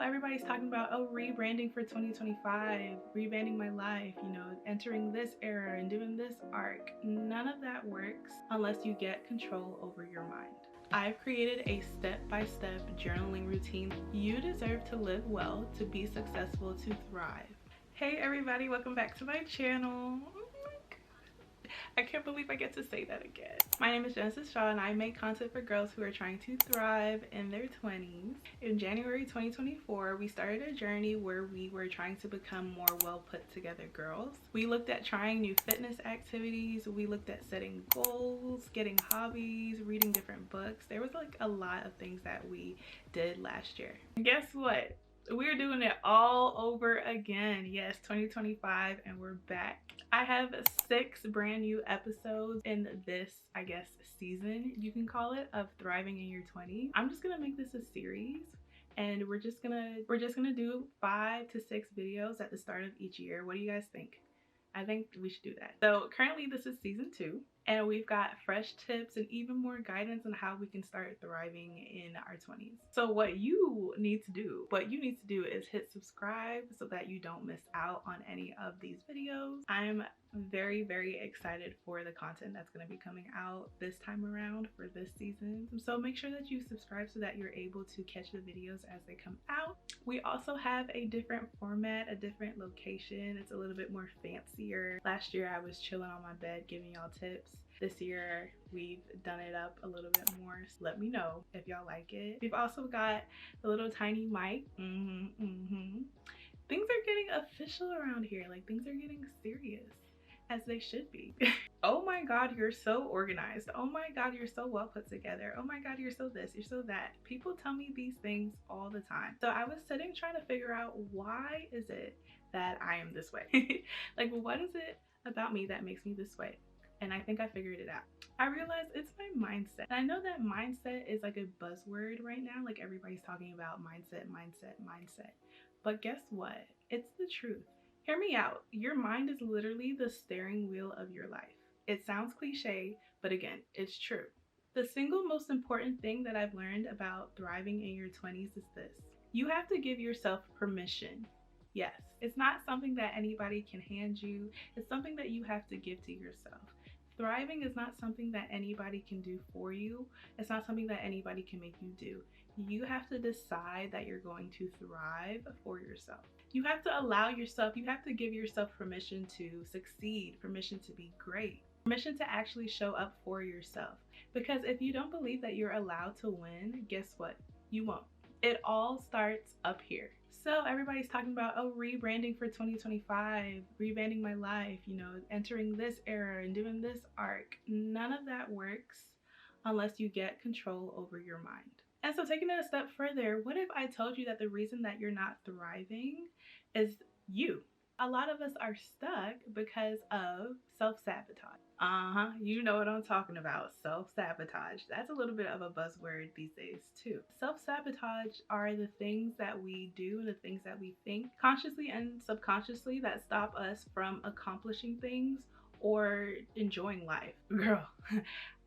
everybody's talking about, oh, rebranding for 2025, rebranding my life, you know, entering this era and doing this arc. None of that works unless you get control over your mind. I've created a step-by-step journaling routine. You deserve to live well, to be successful, to thrive. Hey everybody, welcome back to my channel. I can't believe I get to say that again. My name is Jenshaw and I make content for girls who are trying to thrive in their 20s. In January 2024, we started a journey where we were trying to become more well put together girls. We looked at trying new fitness activities. We looked at setting goals, getting hobbies, reading different books. There was like a lot of things that we did last year. And guess what? We're doing it all over again. Yes, 2025, and we're back. I have 6 brand new episodes in this, I guess, season, you can call it, of thriving in your 20s. I'm just gonna make this a series, and we're just gonna do 5 to 6 videos at the start of each year. What do you guys think? I think we should do that. So currently this is season 2. And we've got fresh tips and even more guidance on how we can start thriving in our 20s. So what you need to do is hit subscribe so that you don't miss out on any of these videos. I'm very, very excited for the content that's going to be coming out this time around for this season. So make sure that you subscribe so that you're able to catch the videos as they come out. We also have a different format, a different location. It's a little bit more fancier. Last year I was chilling on my bed giving y'all tips. This year we've done it up a little bit more, so let me know if y'all like it. We've also got the little tiny mic. Things are getting official around here. Like, things are getting serious, as they should be. Oh my god, you're so organized. Oh my god, you're so well put together. Oh my god, you're so this, you're so that. People tell me these things all the time. So I was sitting trying to figure out, why is it that I am this way? Like, what is it about me that makes me this way? And I think I figured it out. I realized it's my mindset. And I know that mindset is like a buzzword right now. Like, everybody's talking about mindset, mindset, mindset. But guess what? It's the truth. Hear me out. Your mind is literally the steering wheel of your life. It sounds cliche, but again, it's true. The single most important thing that I've learned about thriving in your 20s is this. You have to give yourself permission. Yes, it's not something that anybody can hand you. It's something that you have to give to yourself. Thriving is not something that anybody can do for you. It's not something that anybody can make you do. You have to decide that you're going to thrive for yourself. You have to allow yourself, you have to give yourself permission to succeed, permission to be great, permission to actually show up for yourself. Because if you don't believe that you're allowed to win, guess what? You won't. It all starts up here. So everybody's talking about, oh, rebranding for 2025, rebranding my life, you know, entering this era and doing this arc. None of that works unless you get control over your mind. And so, taking it a step further, what if I told you that the reason that you're not thriving is you? A lot of us are stuck because of self-sabotage. You know what I'm talking about, self-sabotage. That's a little bit of a buzzword these days too. Self-sabotage are the things that we do, the things that we think consciously and subconsciously that stop us from accomplishing things or enjoying life. Girl,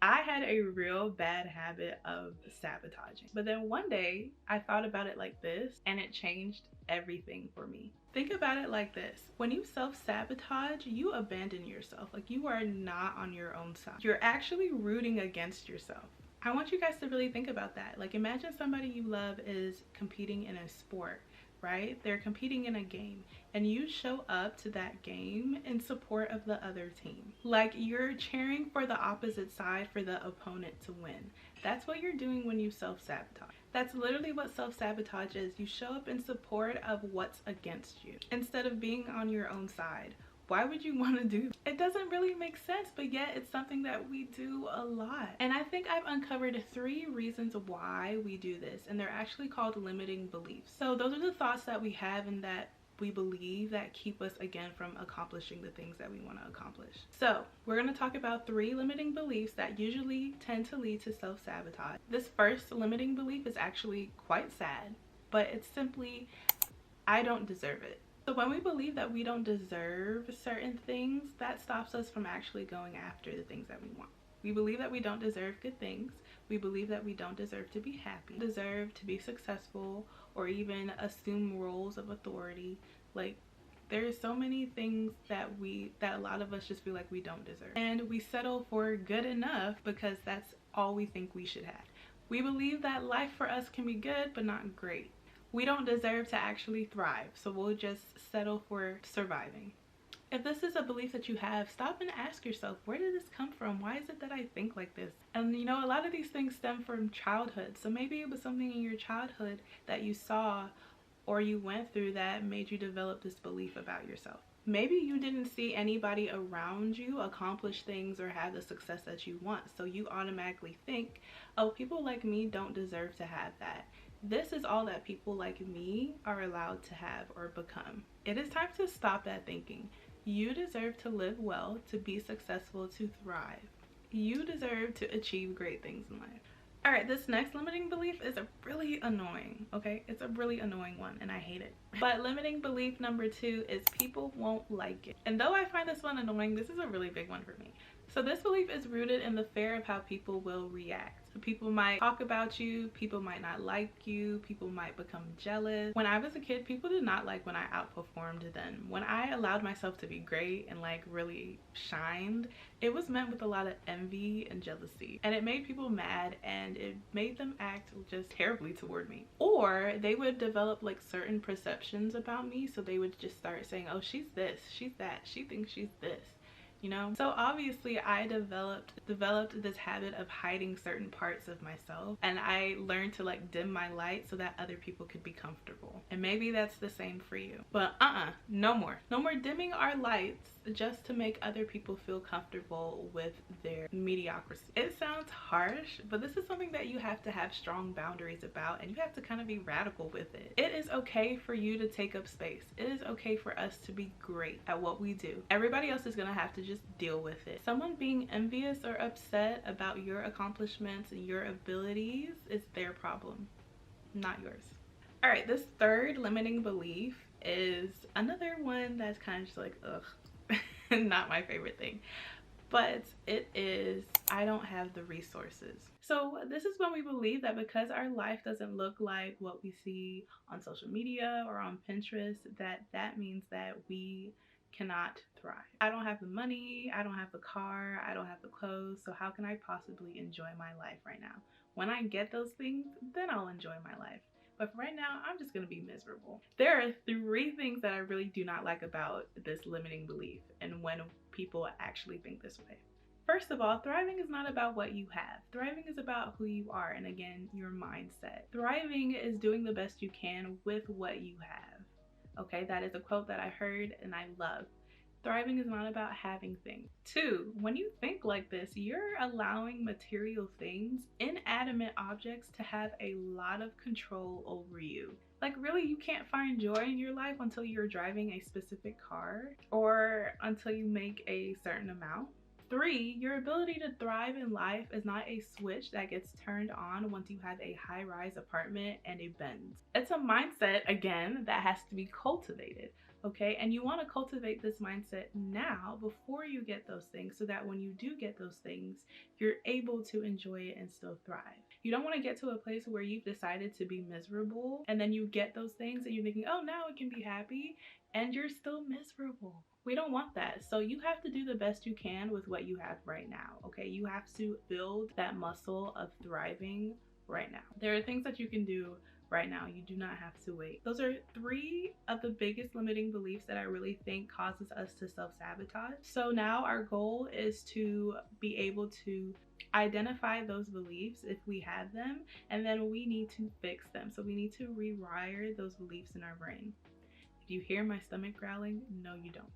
I had a real bad habit of sabotaging. But then one day I thought about it like this, and it changed everything for me. Think about it like this. When you self-sabotage, you abandon yourself. Like, you are not on your own side. You're actually rooting against yourself. I want you guys to really think about that. Like, imagine somebody you love is competing in a sport, right? They're competing in a game, and you show up to that game in support of the other team. Like, you're cheering for the opposite side, for the opponent to win. That's what you're doing when you self-sabotage. That's literally what self-sabotage is. You show up in support of what's against you instead of being on your own side. Why would you want to do that? It doesn't really make sense, but yet it's something that we do a lot. And I think I've uncovered 3 reasons why we do this, and they're actually called limiting beliefs. So those are the thoughts that we have and that we believe that keep us, again, from accomplishing the things that we want to accomplish. So we're going to talk about 3 limiting beliefs that usually tend to lead to self-sabotage. This first limiting belief is actually quite sad, but it's simply, I don't deserve it. So when we believe that we don't deserve certain things, that stops us from actually going after the things that we want. We believe that we don't deserve good things. We believe that we don't deserve to be happy, deserve to be successful, or even assume roles of authority. Like, there's so many things that a lot of us just feel like we don't deserve. And we settle for good enough because that's all we think we should have. We believe that life for us can be good but not great. We don't deserve to actually thrive, so we'll just settle for surviving. If this is a belief that you have, stop and ask yourself, where did this come from? Why is it that I think like this? And you know, a lot of these things stem from childhood. So maybe it was something in your childhood that you saw or you went through that made you develop this belief about yourself. Maybe you didn't see anybody around you accomplish things or have the success that you want, so you automatically think, oh, people like me don't deserve to have that. This is all that people like me are allowed to have or become. It is time to stop that thinking. You deserve to live well, to be successful, to thrive. You deserve to achieve great things in life. All right, this next limiting belief is really annoying, okay? It's a really annoying one and I hate it. But limiting belief number 2 is people won't like it. And though I find this one annoying, this is a really big one for me. So this belief is rooted in the fear of how people will react. So people might talk about you, people might not like you, people might become jealous. When I was a kid, people did not like when I outperformed them. When I allowed myself to be great and like really shined, it was met with a lot of envy and jealousy. And it made people mad and it made them act just terribly toward me. Or they would develop like certain perceptions about me, so they would just start saying, oh, she's this, she's that, she thinks she's this. You know, so obviously I developed this habit of hiding certain parts of myself, and I learned to like dim my light so that other people could be comfortable. And maybe that's the same for you, but no more dimming our lights just to make other people feel comfortable with their mediocrity. It sounds harsh, but this is something that you have to have strong boundaries about, and you have to kind of be radical with it. It is okay for you to take up space. It is okay for us to be great at what we do. Everybody else is gonna have to just deal with it. Someone being envious or upset about your accomplishments and your abilities is their problem, not yours. All right, this third limiting belief is another one that's kind of just like, ugh. Not my favorite thing, but it is, I don't have the resources. So this is when we believe that because our life doesn't look like what we see on social media or on Pinterest, that means that we cannot thrive. I don't have the money, I don't have the car, I don't have the clothes, so how can I possibly enjoy my life right now? When I get those things, then I'll enjoy my life. But for right now, I'm just gonna be miserable. There are 3 things that I really do not like about this limiting belief and when people actually think this way. First of all, thriving is not about what you have. Thriving is about who you are, and again, your mindset. Thriving is doing the best you can with what you have. Okay, that is a quote that I heard and I love. Thriving is not about having things. 2, when you think like this, you're allowing material things, inanimate objects, to have a lot of control over you. Like, really, you can't find joy in your life until you're driving a specific car or until you make a certain amount. 3, your ability to thrive in life is not a switch that gets turned on once you have a high-rise apartment and a Benz. It's a mindset, again, that has to be cultivated. Okay, and you want to cultivate this mindset now before you get those things, so that when you do get those things, you're able to enjoy it and still thrive. You don't want to get to a place where you've decided to be miserable and then you get those things and you're thinking, oh, now I can be happy, and you're still miserable. We don't want that. So you have to do the best you can with what you have right now. Okay, you have to build that muscle of thriving right now. There are things that you can do right now. You do not have to wait. Those are 3 of the biggest limiting beliefs that I really think causes us to self-sabotage. So now our goal is to be able to identify those beliefs if we have them, and then we need to fix them. So we need to rewire those beliefs in our brain. If you hear my stomach growling, no you don't.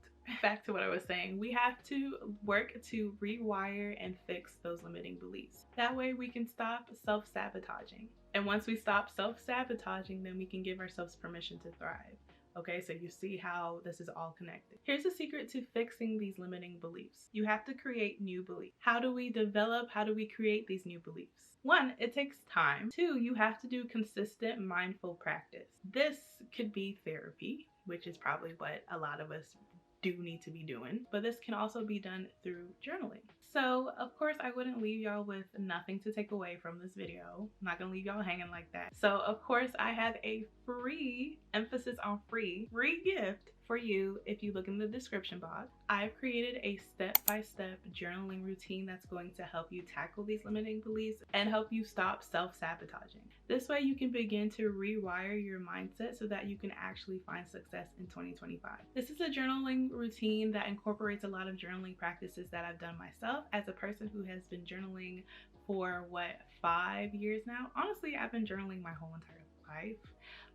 Back to what I was saying, we have to work to rewire and fix those limiting beliefs. That way we can stop self-sabotaging. And once we stop self-sabotaging, then we can give ourselves permission to thrive. Okay, so you see how this is all connected. Here's the secret to fixing these limiting beliefs. You have to create new beliefs. How do we create these new beliefs? 1, it takes time. 2, you have to do consistent mindful practice. This could be therapy, which is probably what a lot of us do need to be doing, but this can also be done through journaling. So of course I wouldn't leave y'all with nothing to take away from this video. I'm not gonna leave y'all hanging like that. So of course I have a free, emphasis on free gift for you if you look in the description box. I've created a step-by-step journaling routine that's going to help you tackle these limiting beliefs and help you stop self-sabotaging. This way you can begin to rewire your mindset so that you can actually find success in 2025. This is a journaling routine that incorporates a lot of journaling practices that I've done myself as a person who has been journaling for 5 years now. Honestly, I've been journaling my whole entire life,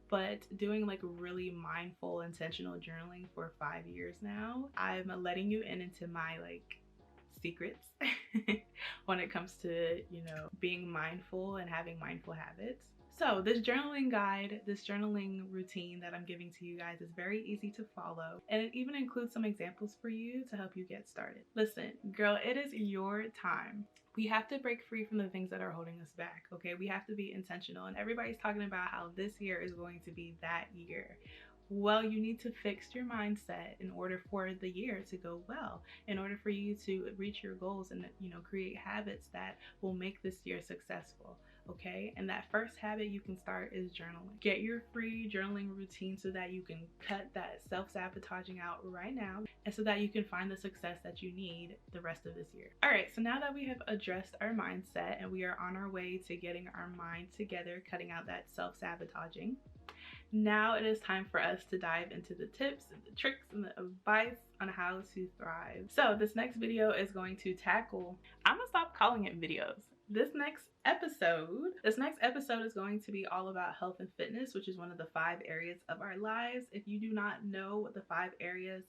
but doing like really mindful, intentional journaling for 5 years now. I'm letting you into my secrets when it comes to, you know, being mindful and having mindful habits. So this journaling guide, this journaling routine that I'm giving to you guys is very easy to follow, and it even includes some examples for you to help you get started. Listen, girl, it is your time. We have to break free from the things that are holding us back, okay? We have to be intentional, and everybody's talking about how this year is going to be that year. Well, you need to fix your mindset in order for the year to go well, in order for you to reach your goals and, you know, create habits that will make this year successful. Okay, and that first habit you can start is journaling. Get your free journaling routine so that you can cut that self-sabotaging out right now, and so that you can find the success that you need the rest of this year. All right, so now that we have addressed our mindset and we are on our way to getting our mind together, cutting out that self-sabotaging, now it is time for us to dive into the tips and the tricks and the advice on how to thrive. So this next video is going to tackle, I'm gonna stop calling it videos. This next episode is going to be all about health and fitness, which is one of the 5 areas of our lives. If you do not know what the 5 areas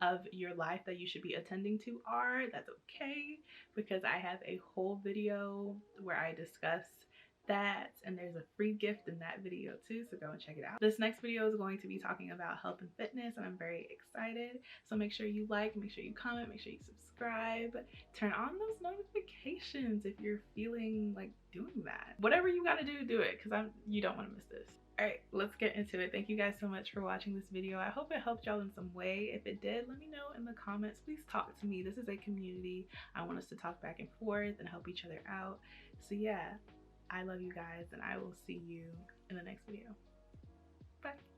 of your life that you should be attending to are, that's okay, because I have a whole video where I discuss that, and there's a free gift in that video too, so go and check it out. This next video is going to be talking about health and fitness, and I'm very excited. So make sure you like, make sure you comment, make sure you subscribe, turn on those notifications if you're feeling like doing that. Whatever you gotta do, do it, because you don't want to miss this. All right, let's get into it. Thank you guys so much for watching this video. I hope it helped y'all in some way. If it did, let me know in the comments. Please talk to me. This is a community. I want us to talk back and forth and help each other out. So yeah, I love you guys, and I will see you in the next video. Bye.